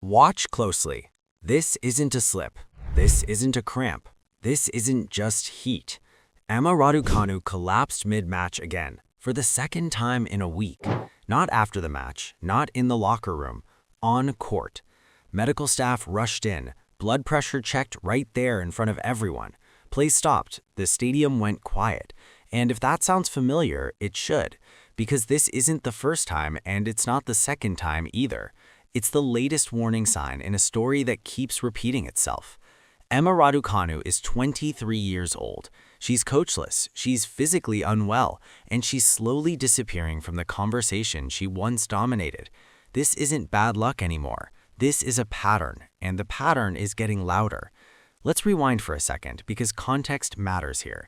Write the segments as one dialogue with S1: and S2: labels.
S1: Watch closely. This isn't a slip. This isn't a cramp. This isn't just heat. Emma Raducanu collapsed mid-match again, for the second time in a week. Not after the match, not in the locker room, on court. Medical staff rushed in, blood pressure checked right there in front of everyone. Play stopped, the stadium went quiet. And if that sounds familiar, it should, because this isn't the first time and it's not the second time either. It's the latest warning sign in a story that keeps repeating itself. Emma Raducanu is 23 years old. She's coachless, she's physically unwell, and she's slowly disappearing from the conversation she once dominated. This isn't bad luck anymore. This is a pattern, and the pattern is getting louder. Let's rewind for a second, because context matters here.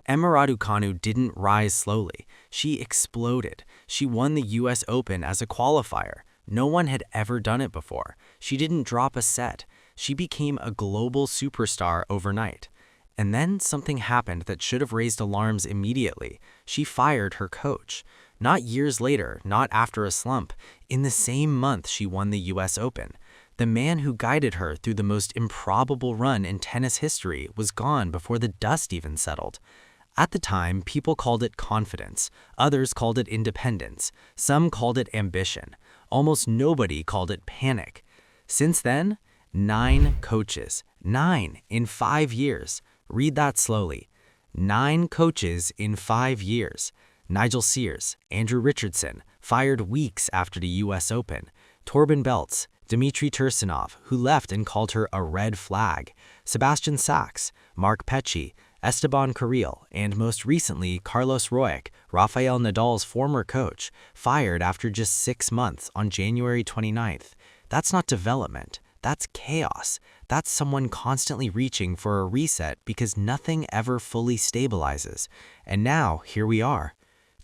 S1: Emma Raducanu didn't rise slowly. She exploded. She won the US Open as a qualifier. No one had ever done it before. She didn't drop a set. She became a global superstar overnight. And then something happened that should have raised alarms immediately. She fired her coach. Not years later, not after a slump. In the same month she won the US Open. The man who guided her through the most improbable run in tennis history was gone before the dust even settled. At the time, people called it confidence. Others called it independence. Some called it ambition. Almost nobody called it panic. Since then, 9 coaches. 9 in 5 years. Read that slowly. 9 coaches in 5 years. Nigel Sears, Andrew Richardson, fired weeks after the US Open. Torben Beltz, Dmitry Tursunov, who left and called her a red flag. Sebastian Sachs, Mark Petchey, Esteban Carril, and most recently Carlos Roig, Rafael Nadal's former coach, fired after just 6 months on January 29th. That's not development. That's chaos. That's someone constantly reaching for a reset because nothing ever fully stabilizes. And now, here we are.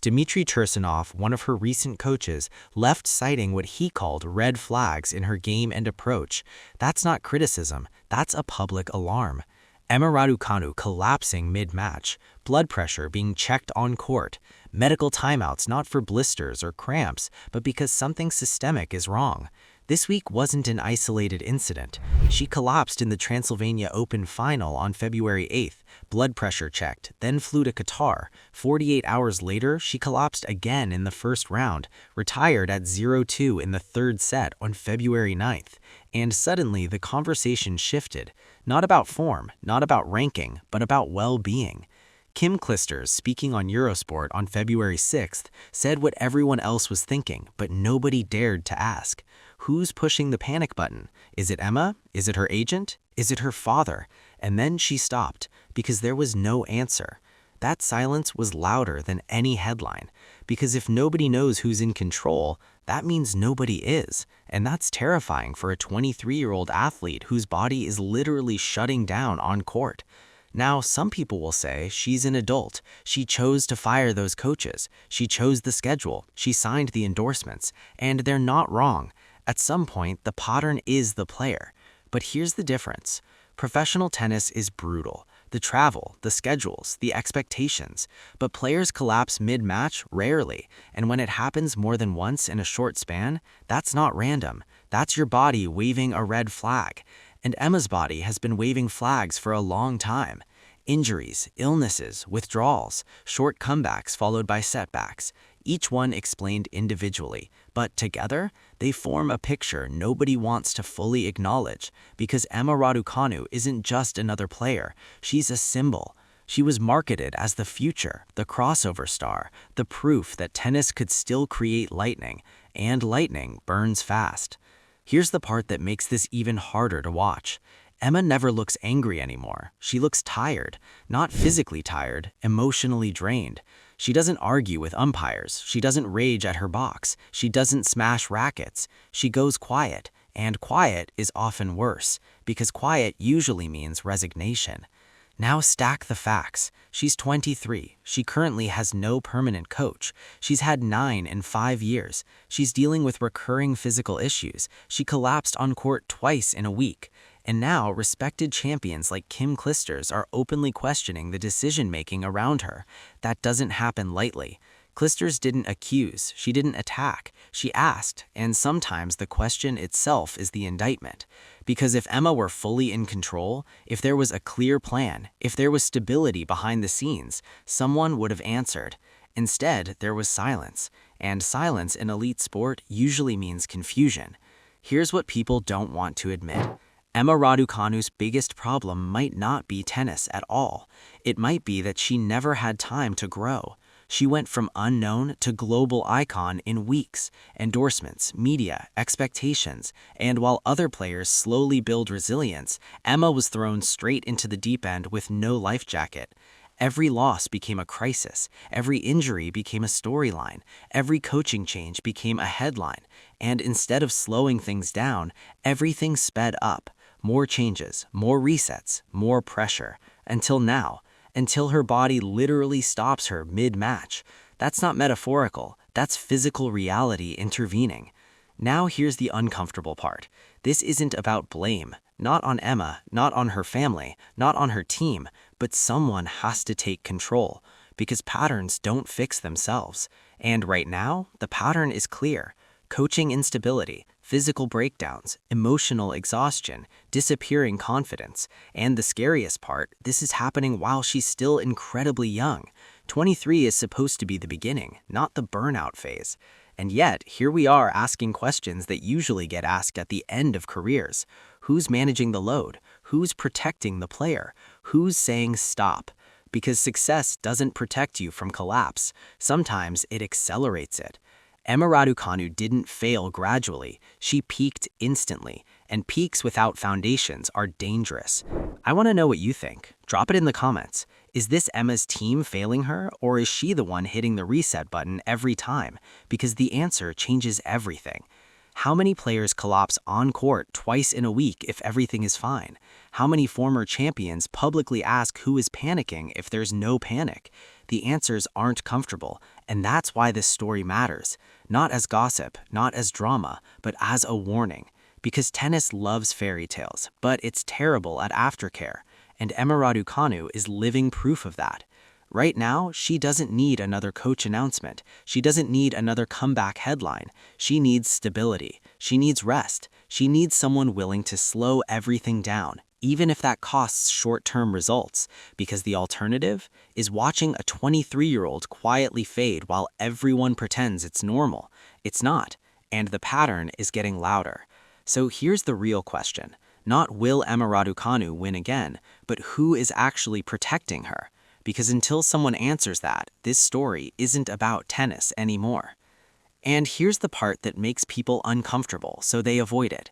S1: Dmitry Tursunov, one of her recent coaches, left citing what he called red flags in her game and approach. That's not criticism. That's a public alarm. Emma Raducanu collapsing mid-match, blood pressure being checked on court, medical timeouts not for blisters or cramps, but because something systemic is wrong. This week wasn't an isolated incident. She collapsed in the Transylvania Open final on February 8th, blood pressure checked, then flew to Qatar. 48 hours later, she collapsed again in the first round, retired at 0-2 in the third set on February 9th. And suddenly the conversation shifted. Not about form, not about ranking, but about well-being. Kim Clijsters, speaking on Eurosport on February 6th, said what everyone else was thinking, but nobody dared to ask. Who's pushing the panic button? Is it Emma? Is it her agent? Is it her father? And then she stopped, because there was no answer. That silence was louder than any headline, because if nobody knows who's in control, that means nobody is, and that's terrifying for a 23-year-old athlete whose body is literally shutting down on court. Now, some people will say she's an adult. She chose to fire those coaches. She chose the schedule. She signed the endorsements. And they're not wrong. At some point, the pattern is the player. But here's the difference. Professional tennis is brutal. The travel, the schedules, the expectations. But players collapse mid-match rarely. And when it happens more than once in a short span, that's not random. That's your body waving a red flag. And Emma's body has been waving flags for a long time. Injuries, illnesses, withdrawals, short comebacks followed by setbacks, each one explained individually, but together, they form a picture nobody wants to fully acknowledge, because Emma Raducanu isn't just another player, she's a symbol. She was marketed as the future, the crossover star, the proof that tennis could still create lightning, and lightning burns fast. Here's the part that makes this even harder to watch. Emma never looks angry anymore. She looks tired, not physically tired, emotionally drained. She doesn't argue with umpires. She doesn't rage at her box. She doesn't smash rackets. She goes quiet, and quiet is often worse, because quiet usually means resignation. Now stack the facts. She's 23. She currently has no permanent coach. She's had 9 in 5 years. She's dealing with recurring physical issues. She collapsed on court twice in a week. And now respected champions like Kim Clijsters are openly questioning the decision-making around her. That doesn't happen lightly. Clijsters didn't accuse, she didn't attack, she asked, and sometimes the question itself is the indictment. Because if Emma were fully in control, if there was a clear plan, if there was stability behind the scenes, someone would have answered. Instead, there was silence, and silence in elite sport usually means confusion. Here's what people don't want to admit. Emma Raducanu's biggest problem might not be tennis at all. It might be that she never had time to grow. She went from unknown to global icon in weeks. Endorsements, media, expectations, and while other players slowly build resilience, Emma was thrown straight into the deep end with no life jacket. Every loss became a crisis, every injury became a storyline, every coaching change became a headline, and instead of slowing things down, everything sped up. More changes, more resets, more pressure. Until now. Until her body literally stops her mid-match. That's not metaphorical, that's physical reality intervening. Now here's the uncomfortable part. This isn't about blame, not on Emma, not on her family, not on her team, but someone has to take control, because patterns don't fix themselves. And right now, the pattern is clear. Coaching instability, physical breakdowns, emotional exhaustion, disappearing confidence, and the scariest part, this is happening while she's still incredibly young. 23 is supposed to be the beginning, not the burnout phase. And yet, here we are asking questions that usually get asked at the end of careers. Who's managing the load? Who's protecting the player? Who's saying stop? Because success doesn't protect you from collapse. Sometimes it accelerates it. Emma Raducanu didn't fail gradually, she peaked instantly, and peaks without foundations are dangerous. I want to know what you think. Drop it in the comments. Is this Emma's team failing her, or is she the one hitting the reset button every time? Because the answer changes everything. How many players collapse on court twice in a week if everything is fine? How many former champions publicly ask who is panicking if there's no panic? The answers aren't comfortable, and that's why this story matters. Not as gossip, not as drama, but as a warning. Because tennis loves fairy tales, but it's terrible at aftercare, and Emma Raducanu is living proof of that. Right now, she doesn't need another coach announcement. She doesn't need another comeback headline. She needs stability. She needs rest. She needs someone willing to slow everything down, even if that costs short-term results, because the alternative is watching a 23-year-old quietly fade while everyone pretends it's normal. It's not, and the pattern is getting louder. So here's the real question. Not will Emma Raducanu win again, but who is actually protecting her? Because until someone answers that, this story isn't about tennis anymore. And here's the part that makes people uncomfortable, so they avoid it.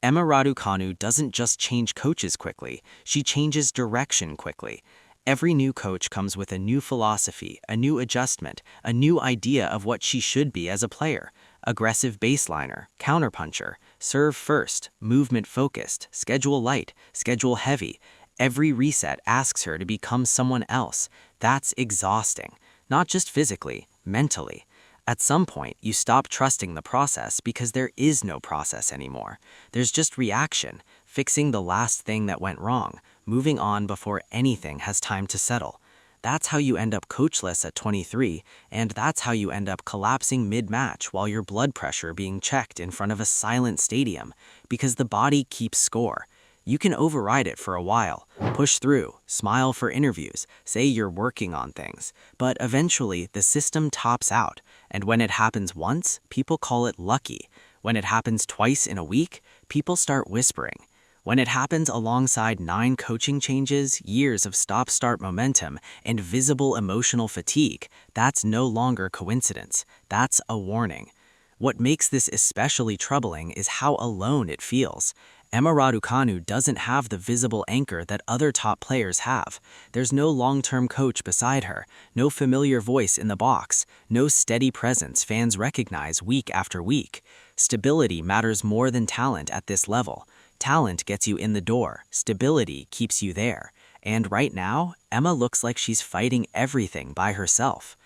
S1: Emma Raducanu doesn't just change coaches quickly, she changes direction quickly. Every new coach comes with a new philosophy, a new adjustment, a new idea of what she should be as a player. Aggressive baseliner, counterpuncher, serve first, movement focused, schedule light, schedule heavy. Every reset asks her to become someone else. That's exhausting, not just physically, mentally. At some point, you stop trusting the process because there is no process anymore. There's just reaction, fixing the last thing that went wrong, moving on before anything has time to settle. That's how you end up coachless at 23, and that's how you end up collapsing mid-match while your blood pressure being checked in front of a silent stadium, because the body keeps score. You can override it for a while, push through, smile for interviews, say you're working on things, but eventually the system tops out, and when it happens once, people call it lucky. When it happens twice in a week, people start whispering. When it happens alongside 9 coaching changes, years of stop-start momentum, and visible emotional fatigue, that's no longer coincidence, that's a warning. What makes this especially troubling is how alone it feels. Emma Raducanu doesn't have the visible anchor that other top players have. There's no long-term coach beside her, no familiar voice in the box, no steady presence fans recognize week after week. Stability matters more than talent at this level. Talent gets you in the door, stability keeps you there. And right now, Emma looks like she's fighting everything by herself.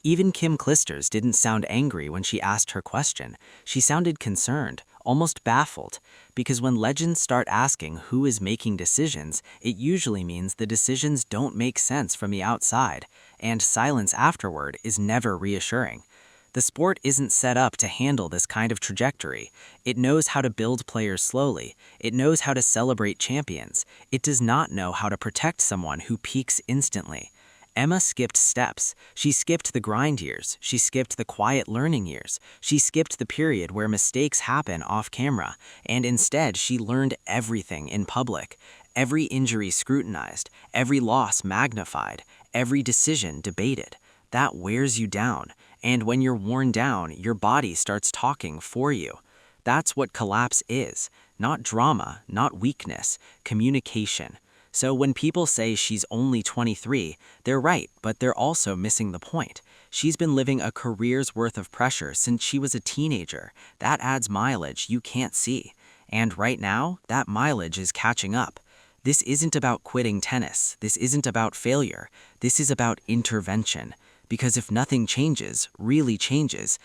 S1: Even Kim Clijsters didn't sound angry when she asked her question. She sounded concerned,
S2: almost baffled, because when legends start asking who is making decisions, it usually means the decisions don't make sense from the outside, and silence afterward is never reassuring. The sport isn't set up to handle this kind of trajectory. It knows how to build players slowly. It knows how to celebrate champions. It does not know how to protect someone who peaks instantly. Emma skipped steps. She skipped the grind years. She skipped the quiet learning years. She skipped the period where mistakes happen off camera. And instead, she learned everything in public. Every injury scrutinized. Every loss magnified. Every decision debated. That wears you down. And when you're worn down, your body starts talking for you. That's what collapse is. Not drama, not weakness, communication. So when people say she's only 23, they're right, but they're also missing the point. She's been living a career's worth of pressure since she was a teenager. That adds mileage you can't see. And right now, that mileage is catching up. This isn't about quitting tennis. This isn't about failure. This is about intervention. Because if nothing changes, really changes,